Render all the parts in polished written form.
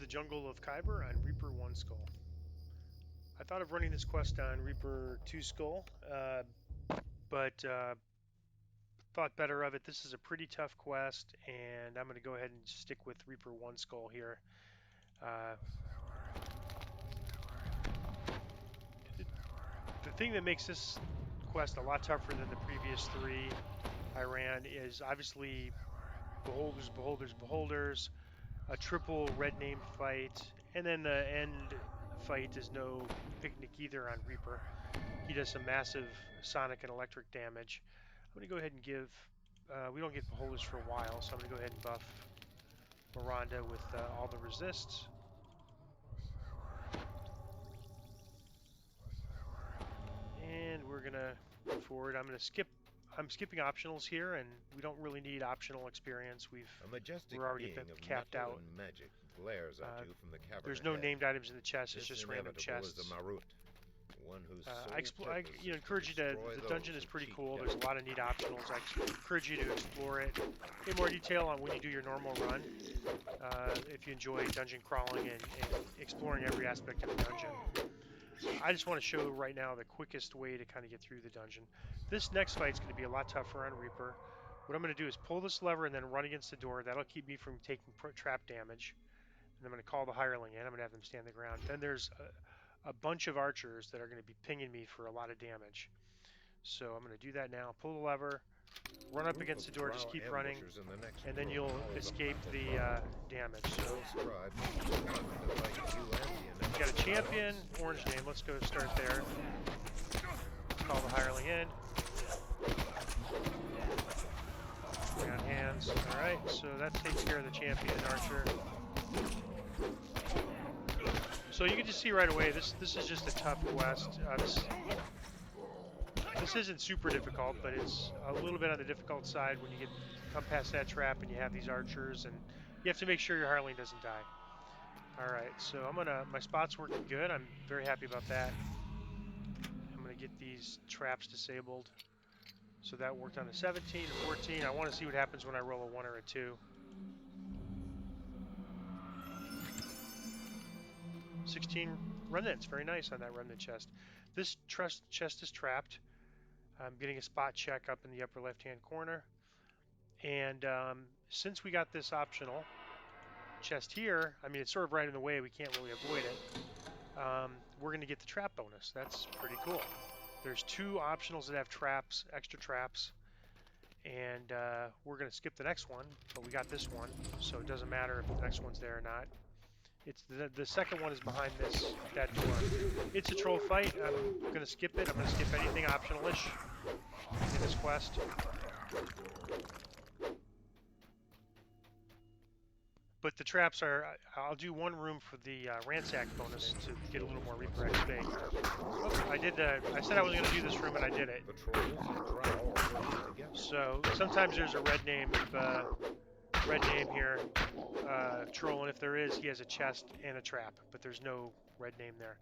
jungle of Khyber on Reaper 1 Skull. I thought of running this quest on Reaper 2 Skull, but thought better of it. This is a pretty tough quest, and I'm going to go ahead and stick with Reaper 1 Skull here. The thing that makes this quest a lot tougher than the previous three I ran is obviously beholders, beholders, beholders, a triple red name fight, and then the end fight is no picnic either on Reaper. He does some massive sonic and electric damage. I'm going to go ahead and give, we don't get beholders for a while, so I'm going to go ahead and buff Miranda with all the resists. And we're going to move forward. I'm skipping optionals here, and we don't really need optional experience. We're already capped out. Magic glares at you from the cavern there's no ahead. named items in the chest. It's just random chests. One whose I encourage you to. The dungeon is pretty cool. There's a lot of neat optionals. I encourage you to explore it in more detail on when you do your normal run. If you enjoy dungeon crawling and exploring every aspect of the dungeon. I just want to show right now the quickest way to kind of get through the dungeon. This next fight is going to be a lot tougher on Reaper. What I'm going to do is pull this lever and then run against the door. That'll keep me from taking trap damage. And I'm going to call the hireling in. I'm going to have them stand the ground. Then there's a bunch of archers that are going to be pinging me for a lot of damage. So I'm going to do that now. Pull the lever, run up against the door, just keep running, and then you'll escape the damage. So we got a champion, orange name. Let's go start there. Call the hireling in. Bring on hands. All right, so that takes care of the champion archer. So you can just see right away, this is just a tough quest. This isn't super difficult, but it's a little bit on the difficult side when you come past that trap and you have these archers, and you have to make sure your hireling doesn't die. All right, so my spot's working good. I'm very happy about that. I'm gonna get these traps disabled. So that worked on a 17, a 14. I want to see what happens when I roll a 1 or a 2. 16 remnants, very nice on that remnant chest. This chest is trapped. I'm getting a spot check up in the upper left-hand corner. And since we got this optional chest here, I mean, it's sort of right in the way, we can't really avoid it. We're going to get the trap bonus. That's pretty cool. There's 2 optionals that have traps, extra traps. And we're going to skip the next one, but we got this one, so it doesn't matter if the next one's there or not. It's the second one is behind that door. It's a troll fight. I'm going to skip it. I'm going to skip anything optional-ish in this quest. But the traps are, I'll do 1 room for the ransack bonus to get a little more Reaper XP. Oh, I said I was going to do this room and I did it. So sometimes there's a red name here, troll, and if there is, he has a chest and a trap, but there's no red name there.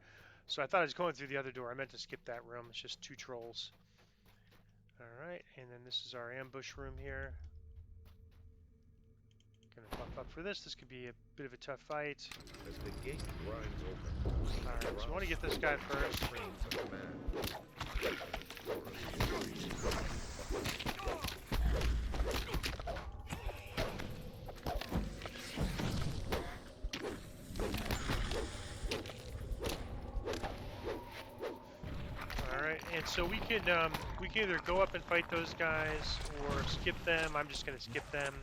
So I thought I was going through the other door. I meant to skip that room. It's just 2 trolls. Alright, and then this is our ambush room here. Gonna buff up for this. This could be a bit of a tough fight. As the gate grinds open. Alright, so you want to get this guy first. Alright, and so we can either go up and fight those guys or skip them. I'm just gonna skip them.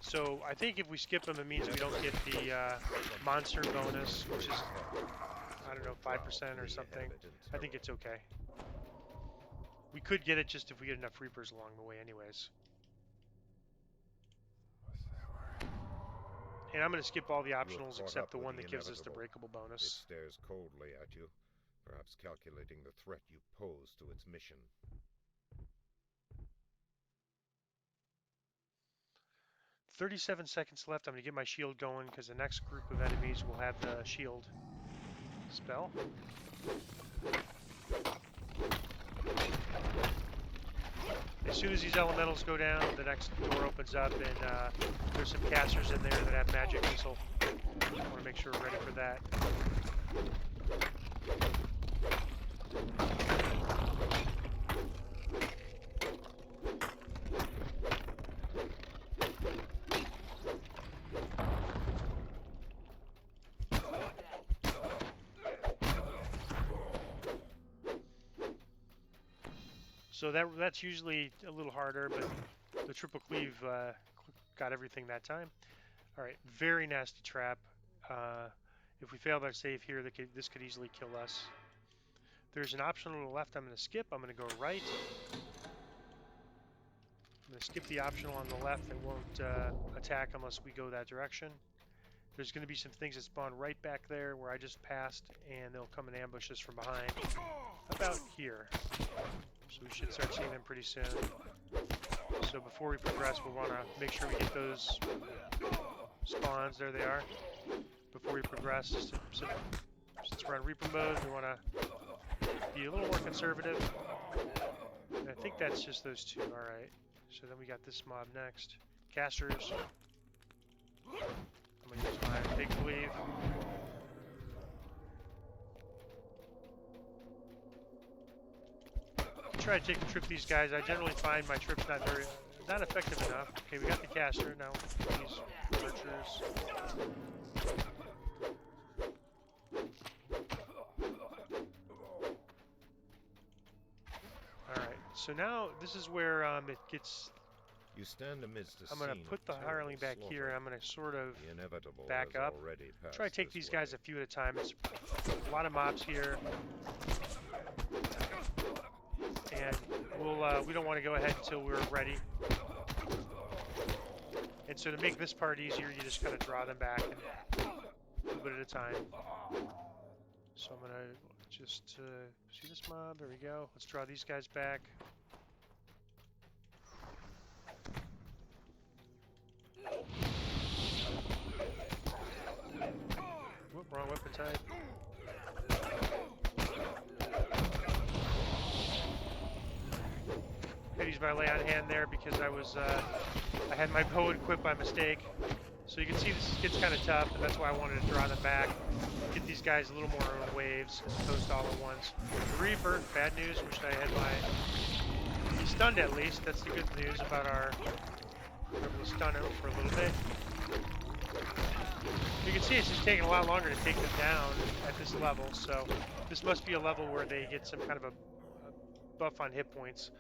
So I think if we skip them, it means we don't get the monster bonus, which is, I don't know, 5% or something. I think it's okay. We could get it just if we get enough Reapers along the way anyways. And I'm going to skip all the optionals except the one that gives us the breakable bonus. It stares coldly at you, perhaps calculating the threat you pose to its mission. 37 seconds left. I'm going to get my shield going because the next group of enemies will have the shield spell. As soon as these elementals go down, the next door opens up, and there's some casters in there that have magic missile. I want to make sure we're ready for that. So that's usually a little harder, but the triple cleave got everything that time. All right, very nasty trap. If we fail our save here, this could easily kill us. There's an option on the left I'm going to skip. I'm going to go right. I'm going to skip the optional on the left that won't attack unless we go that direction. There's going to be some things that spawn right back there where I just passed, and they'll come and ambush us from behind. About here. So we should start seeing them pretty soon. So before we progress, we'll want to make sure we get those spawns. There they are. Before we progress, since we're on Reaper mode, we want to be a little more conservative. And I think that's just those two. All right. So then we got this mob next. Casters. I'm going to use my big cleave. Try to take and trip these guys. I generally find my trips not effective enough. Okay, we got the caster now. These archers. All right. So now this is where it gets. You stand amidst a I'm going to put the hireling back here. I'm going to sort of back up. Try to take these guys a few at a time. It's a lot of mobs here. And we don't want to go ahead until we're ready. And so to make this part easier, you just kind of draw them back and a little bit at a time. So I'm going to just see this mob. There we go. Let's draw these guys back. Whoop, wrong weapon type. I used my lay on hand there because I had my bow equipped by mistake. So you can see this gets kind of tough, and that's why I wanted to draw them back. Get these guys a little more in waves as opposed to all at once. The Reaper, bad news, wish I had my... He's stunned at least, that's the good news about our... We're able to stun him for a little bit. You can see it's just taking a lot longer to take them down at this level, so this must be a level where they get some kind of a buff on hit points.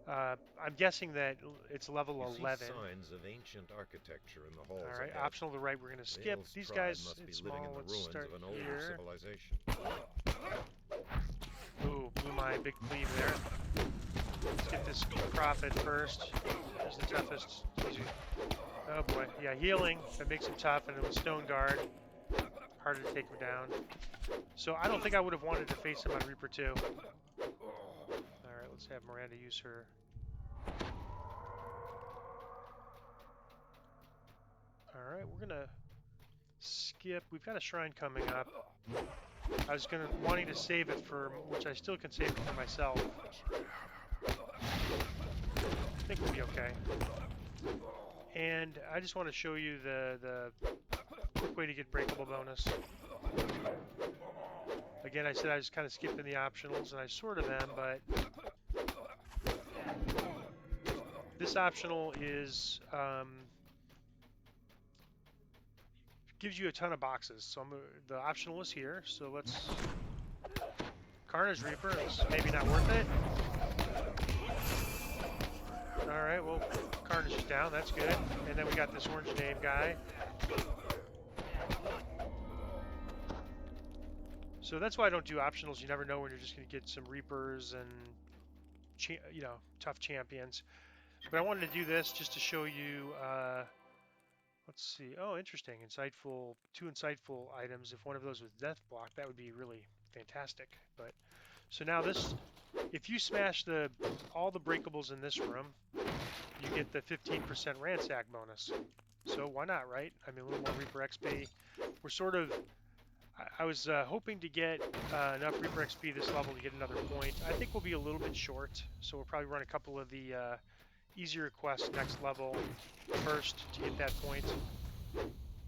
I'm guessing that it's level 11. Signs of ancient architecture in the halls. All right, ahead. optional to the right. We're going to skip these guys. It's small. Let's start here. Ooh, blew my big cleave there. Let's get this prophet first. He's the toughest. Oh boy, yeah, healing. That makes him tough, and with stone guard, harder to take him down. So I don't think I would have wanted to face him on Reaper 2. Alright, let's have Miranda use her. Alright, we're gonna skip. We've got a shrine coming up. I was wanting to save it for, which I still can save it for myself. I think we'll be okay. And I just want to show you the quick way to get breakable bonus. Again, I said I was kind of skipping the optionals, and I sort of am, but this optional is gives you a ton of boxes. So the optional is here. So let's Carnage Reaper. It's maybe not worth it. All right, well, Carnage is down. That's good. And then we got this orange name guy. So that's why I don't do optionals. You never know when you're just going to get some Reapers and, you know, tough champions. But I wanted to do this just to show you, let's see. Oh, interesting. Two insightful items. If one of those was death block, that would be really fantastic. But so now this, if you smash all the breakables in this room, you get the 15% ransack bonus. So why not, right? I mean, a little more Reaper XP. We're sort of, I was hoping to get enough Reaper XP this level to get another point. I think we'll be a little bit short, so we'll probably run a couple of the easier quests next level first to get that point.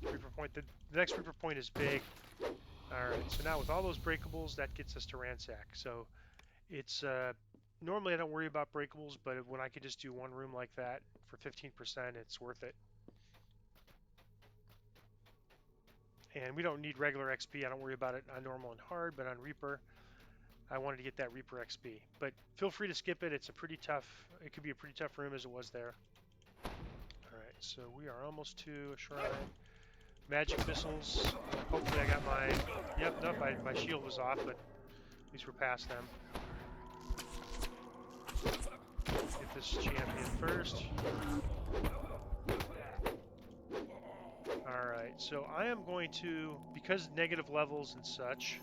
Reaper point. The next Reaper point is big. Alright, so now with all those breakables, that gets us to ransack. So it's normally I don't worry about breakables, but when I could just do one room like that for 15%, it's worth it. And we don't need regular XP. I don't worry about it on normal and hard, but on Reaper, I wanted to get that Reaper XP. But feel free to skip it. It's a pretty tough, it could be a pretty tough room as it was there. Alright, so we are almost to a shrine. Magic missiles. Hopefully I got my, yep, nope, my shield was off, but at least we're past them. Get this champion first. Alright, so I am going to, because negative levels and such,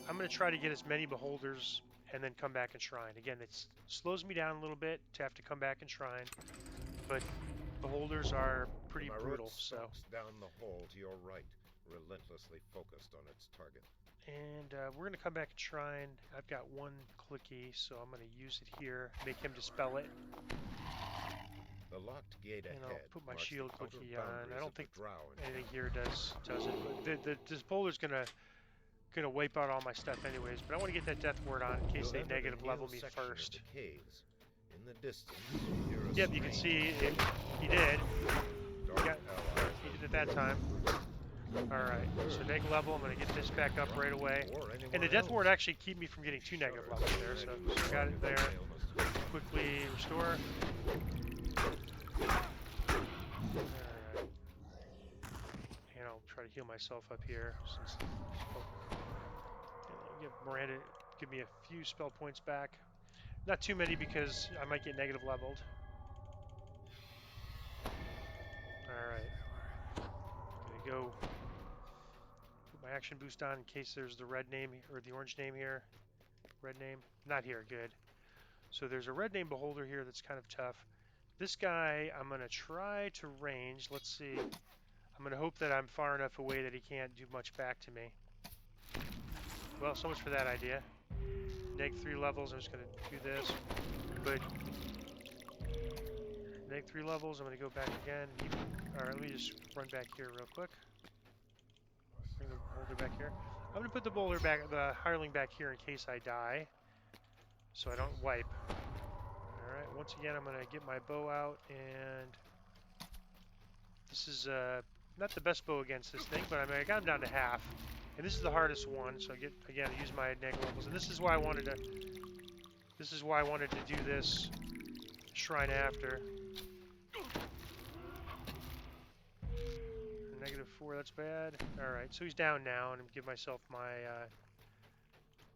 I'm going to try to get as many beholders and then come back and shrine. Again, it slows me down a little bit to have to come back and shrine, but beholders are pretty brutal. So down the hole to your right, relentlessly focused on its target. And we're going to come back and shrine. I've got one clicky, so I'm going to use it here, make him dispel it. The locked gate ahead. And I'll put my shield clicky on. I don't think anything here does it. But this boulder's gonna wipe out all my stuff anyways. But I want to get that death ward on in case they negative level me first. In the distance, yep, you can see it. He did. He did at that time. Alright, so negative level, I'm going to get this back up right away. And the death ward actually keep me from getting two negative levels there, so I got it there. Quickly restore. Alright. And I'll try to heal myself up here since give Miranda give me a few spell points back. Not too many because I might get negative leveled. Alright. Gonna go put my action boost on in case there's the red name or the orange name here. Red name. Not here, good. So there's a red name beholder here that's kind of tough. This guy, I'm going to try to range. Let's see. I'm going to hope that I'm far enough away that he can't do much back to me. Well, so much for that idea. -3 levels, I'm just going to do this. But -3 levels, I'm going to go back again. Alright, let me just run back here real quick. Bring the boulder back here. I'm going to put the boulder back, the hireling back here in case I die. So I don't wipe. Alright, once again I'm going to get my bow out, and this is not the best bow against this thing, but I mean I got him down to half. And this is the hardest one, so I get again use my negative levels. And this is why I wanted to do this shrine after. -4, that's bad. Alright, so he's down now, and I'm give myself my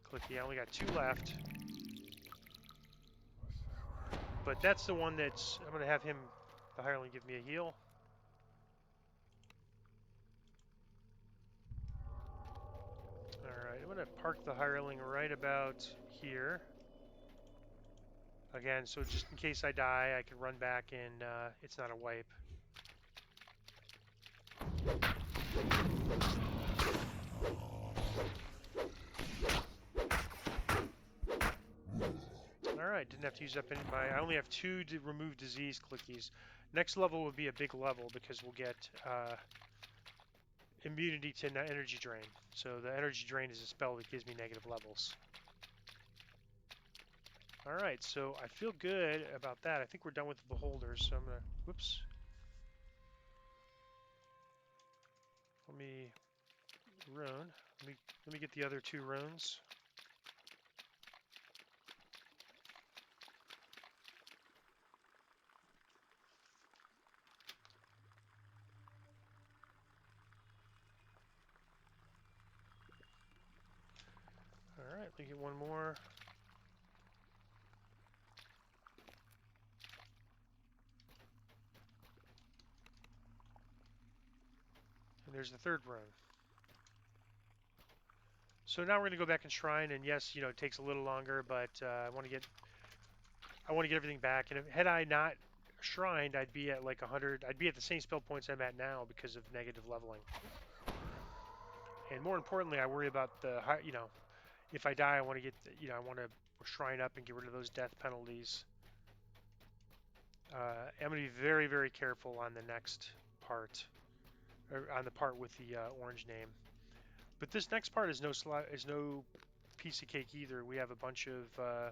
clicky. I only got 2 left. But that's the one that's, I'm going to have him, the hireling, give me a heal. Alright, I'm going to park the hireling right about here. Again, so just in case I die, I can run back and it's not a wipe. Alright, didn't have to use up any of my... I only have 2 to remove disease clickies. Next level would be a big level because we'll get immunity to energy drain. So the energy drain is a spell that gives me negative levels. Alright, so I feel good about that. I think we're done with the beholders, so I'm going to... Whoops. Let me rune. Let me get the other 2 runes. Alright, let me get one more. And there's the 3rd rune. So now we're going to go back and shrine, and yes, you know, it takes a little longer, but I want to get everything back. And had I not shrined, I'd be at like 100. I'd be at the same spell points I'm at now because of negative leveling. And more importantly, I worry about the, you know, if I die, I want to get, you know, I want to shrine up and get rid of those death penalties. I'm going to be very, very careful on the next part, or on the part with the orange name. But this next part is no piece of cake either. We have a bunch of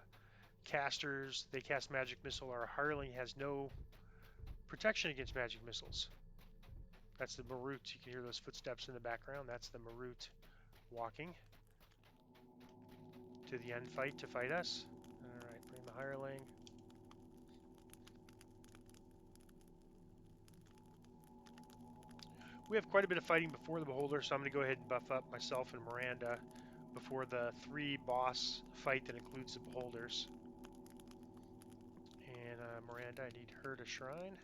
casters. They cast magic missile. Our hireling has no protection against magic missiles. That's the Marut. You can hear those footsteps in the background. That's the Marut walking to the end fight to fight us. All right, bring the hireling. We have quite a bit of fighting before the Beholder, so I'm going to go ahead and buff up myself and Miranda before the 3 boss fight that includes the Beholders. And Miranda, I need her to shrine.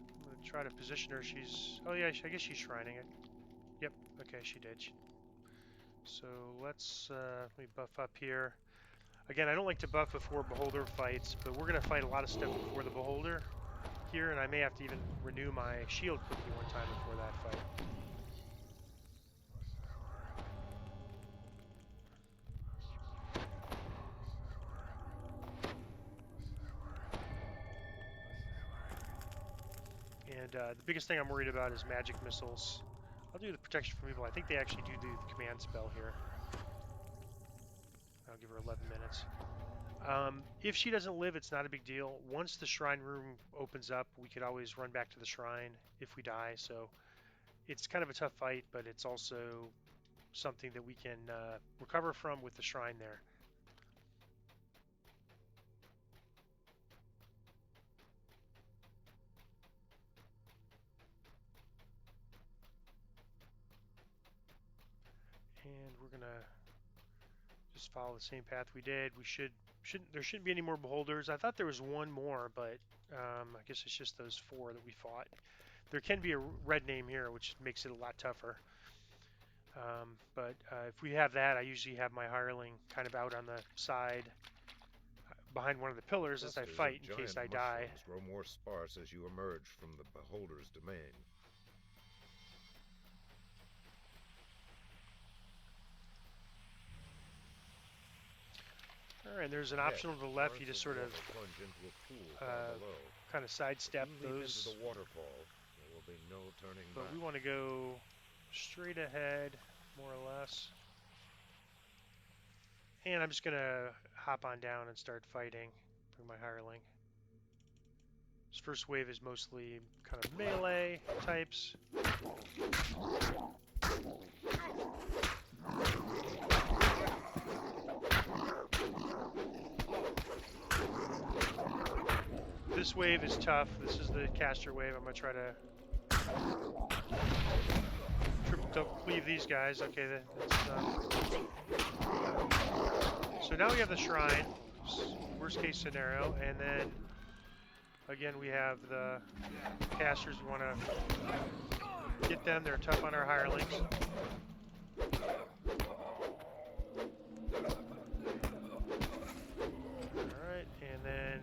I'm going to try to position her. She's... Oh yeah, I guess she's shrining it. Yep, okay, she did. So let's let me buff up here. Again, I don't like to buff before Beholder fights, but we're going to fight a lot of stuff before the Beholder here, and I may have to even renew my shield quickly one time before that fight. And the biggest thing I'm worried about is magic missiles. I'll do the protection from evil. I think they actually do the command spell here. I'll give her 11 minutes. If she doesn't live, it's not a big deal. Once the shrine room opens up, we could always run back to the shrine if we die. So it's kind of a tough fight, but it's also something that we can recover from with the shrine there. And we're gonna just follow the same path we did. There shouldn't be any more beholders. I thought there was one more, but I guess it's just those 4 that we fought. There can be a red name here, which makes it a lot tougher. But if we have that, I usually have my hireling kind of out on the side behind one of the pillars as I fight in case I die. Grow more sparse as you emerge from the Beholder's domain. Alright, there's an option to the left. You just sort of kind of sidestep those. Into the waterfall. There will be no turning but back. We want to go straight ahead, more or less. And I'm just going to hop on down and start fighting. Bring my hireling. This first wave is mostly kind of melee types. This wave is tough. This is the caster wave. I'm going to try to cleave these guys. Okay, that's so now we have the shrine, worst case scenario, and then again we have the casters. We want to get them. They're tough on our hirelings. Alright, and then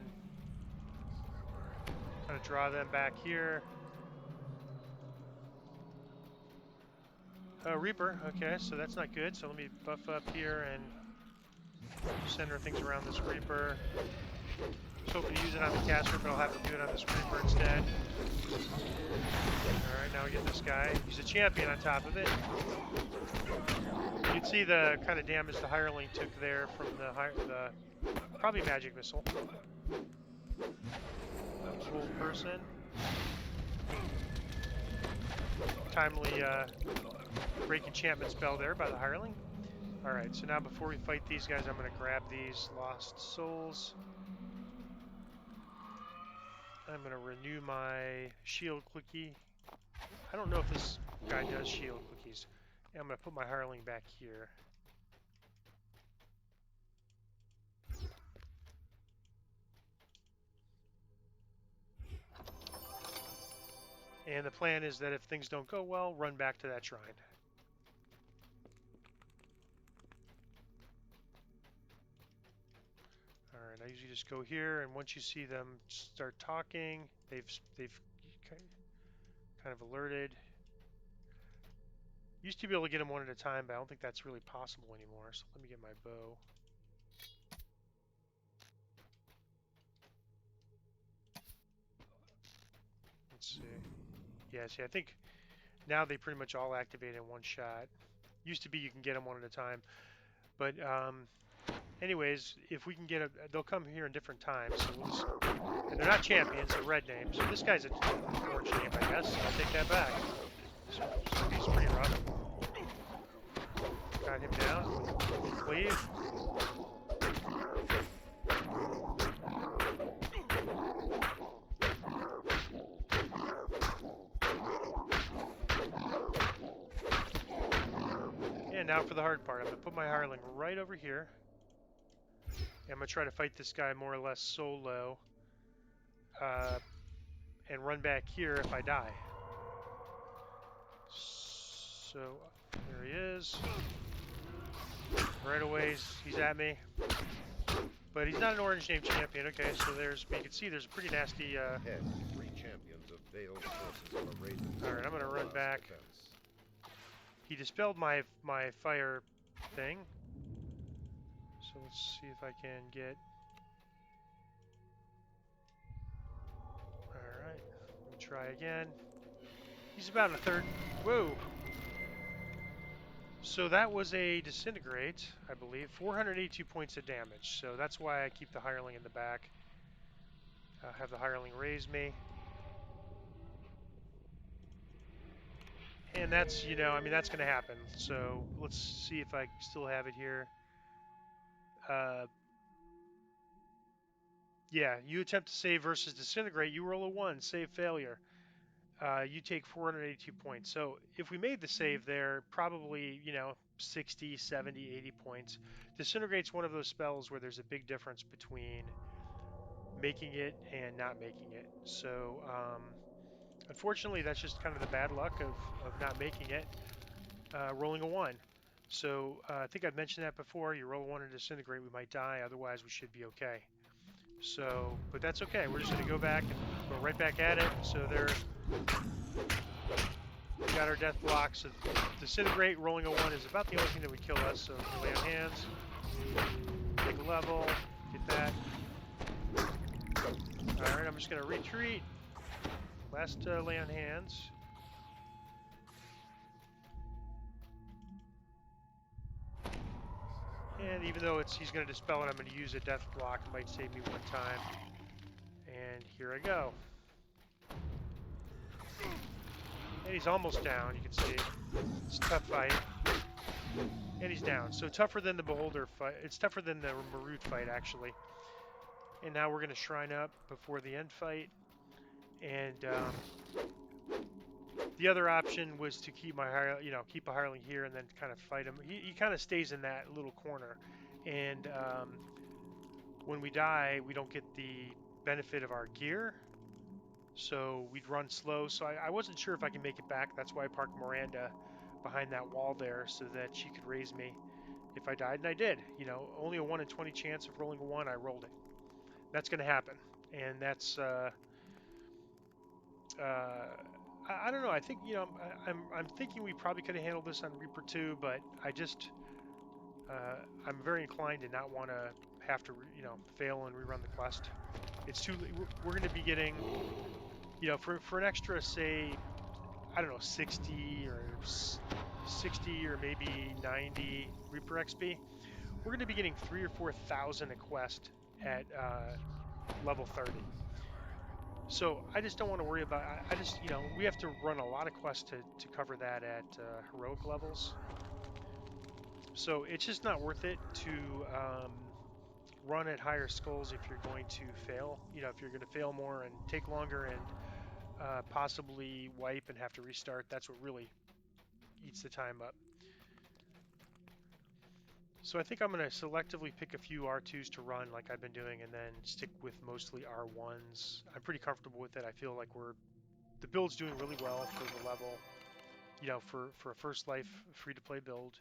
kind of draw them back here. Reaper, okay, so that's not good. So let me buff up here and center things around this Reaper. I was hoping to use it on the caster, but I'll have to do it on this Reaper instead. Alright, now we get this guy. He's a champion on top of it. You can see the kind of damage the hireling took there from the probably magic missile. Full person. Timely break enchantment spell there by the hireling. Alright, so now before we fight these guys, I'm going to grab these lost souls. I'm going to renew my shield quickie. I don't know if this guy does shield quickies. Yeah, I'm going to put my hireling back here. And the plan is that if things don't go well, run back to that shrine. Alright, I usually just go here, and once you see them start talking, they've kind of alerted. Used to be able to get them one at a time, but I don't think that's really possible anymore. So let me get my bow. Let's see. Yeah, see, I think now they pretty much all activate in one shot. Used to be you can get them one at a time, but anyways, if we can get they'll come here in different times. So and they're not champions, they're red names. So this guy's an orange name, I guess. I'll take that back. So he's pretty rough. Got him down. Cleave. And now for the hard part. I'm going to put my hireling right over here. And I'm going to try to fight this guy more or less solo. And run back here if I die. So, there he is. Right away, he's at me. But he's not an orange name champion. Okay, so you can see there's a pretty nasty... Head, 3 champions of veiled forces are raised. Alright, I'm going to run back. Defense. He dispelled my fire thing. So let's see if I can get... Alright, let me try again. He's about a third. Whoa! So that was a disintegrate, I believe. 482 points of damage. So that's why I keep the hireling in the back. Have the hireling raise me. And that's, I mean, that's going to happen. So let's see if I still have it here. Yeah, you attempt to save versus disintegrate. You roll a 1, save failure. You take 482 points. So if we made the save there, probably, 60, 70, 80 points. Disintegrate's one of those spells where there's a big difference between making it and not making it. So unfortunately, that's just kind of the bad luck of not making it, rolling a 1. So I think I've mentioned that before. You roll a 1 and disintegrate, we might die. Otherwise, we should be okay. So, but that's okay. We're just going to go back and go right back at it. So we got our death block. So disintegrate, rolling a 1 is about the only thing that would kill us. So lay on hands, take a level, get that. All right, I'm just going to retreat. Last lay on hands. And even though he's going to dispel it, I'm going to use a death block. It might save me 1 time. And here I go. And he's almost down, you can see. It's a tough fight. And he's down. So tougher than the Beholder fight. It's tougher than the Marut fight, actually. And now we're going to shrine up before the end fight. And the other option was to keep my keep a hireling here and then kind of fight him. He kind of stays in that little corner, and when we die, we don't get the benefit of our gear, so we'd run slow. So I wasn't sure if I can make it back. That's why I parked Miranda behind that wall there so that she could raise me if I died, and I did. Only a 1 in 20 chance of rolling a 1. I rolled it. That's going to happen, and that's. I don't know. I think I'm thinking we probably could have handled this on Reaper 2, but I'm very inclined to not want to have to fail and rerun the quest. It's too. We're going to be getting for an extra, say, I don't know, 60 or maybe 90 Reaper XP. We're going to be getting 3,000 or 4,000 a quest at level 30. So I just don't want to worry about. I just we have to run a lot of quests to cover that at heroic levels. So it's just not worth it to run at higher skulls if you're going to fail. If you're going to fail more and take longer and possibly wipe and have to restart, that's what really eats the time up. So I think I'm going to selectively pick a few R2s to run like I've been doing and then stick with mostly R1s. I'm pretty comfortable with it. I feel like the build's doing really well for the level, for a First Life free-to-play build.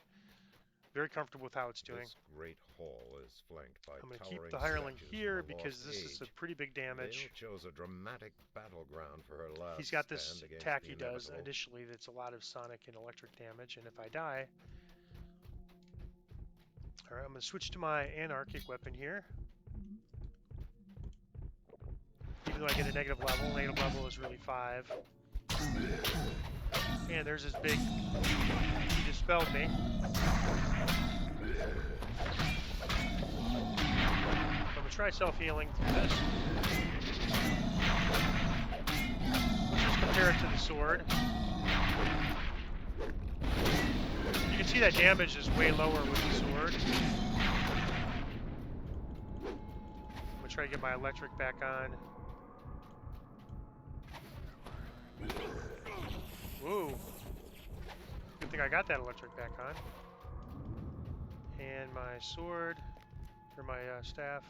Very comfortable with how it's doing. This great hall is flanked by I'm going to towering keep the hireling statues here from a because lost this is a age. pretty big damage. Vale chose a dramatic battleground for her last He's got this stand against attack the he does inevitable. initially that's a lot of sonic and electric damage, and if I die... Alright, I'm going to switch to my anarchic weapon here. Even though I get a negative level is really 5. And there's his big... He dispelled me. I'm going to try self-healing through this. Let's just compare it to the sword. You can see that damage is way lower with the sword. I'm going to try to get my electric back on. Ooh. Good thing I got that electric back on. And my sword, or my staff.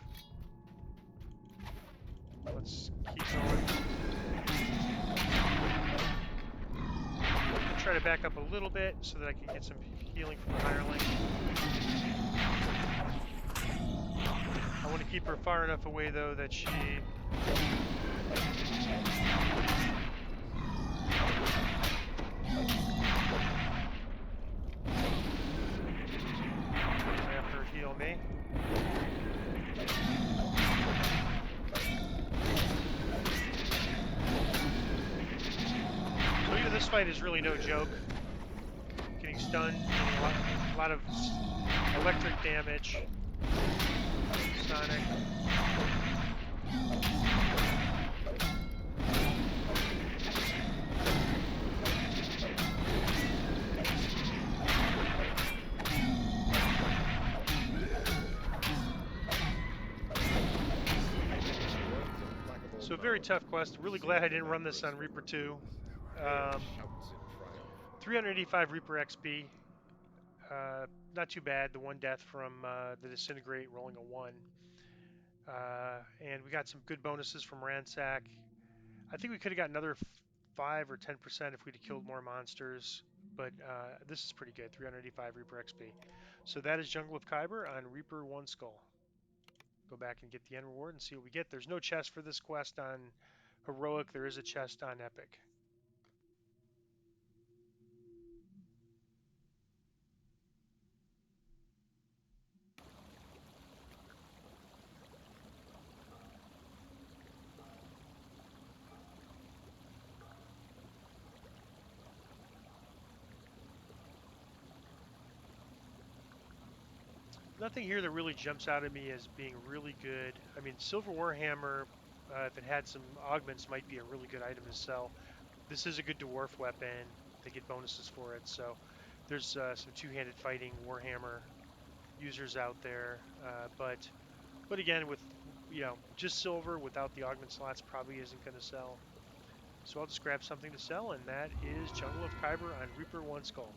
Let's keep going. I'll try to back up a little bit so that I can get some healing from the hireling. I want to keep her far enough away though that she... have her heal me. So even this fight is really no joke. Getting stunned, getting a lot of electric damage. Sonic. So a very tough quest. Really glad I didn't run this on Reaper 2. 385 Reaper XP. Not too bad. The one death from the Disintegrate rolling a 1. And we got some good bonuses from Ransack. I think we could have got another 5 or 10% if we'd have killed more monsters. But this is pretty good. 385 Reaper XP. So that is Jungle of Khyber on Reaper 1 Skull. Go back and get the end reward and see what we get. There's no chest for this quest on Heroic. There is a chest on Epic. Nothing here that really jumps out at me as being really good. I mean, Silver Warhammer, if it had some augments, might be a really good item to sell. This is a good dwarf weapon. They get bonuses for it. So there's some two-handed fighting Warhammer users out there. But again, with just silver without the augment slots probably isn't going to sell. So I'll just grab something to sell, and that is Jungle of Khyber on Reaper 1 Skull.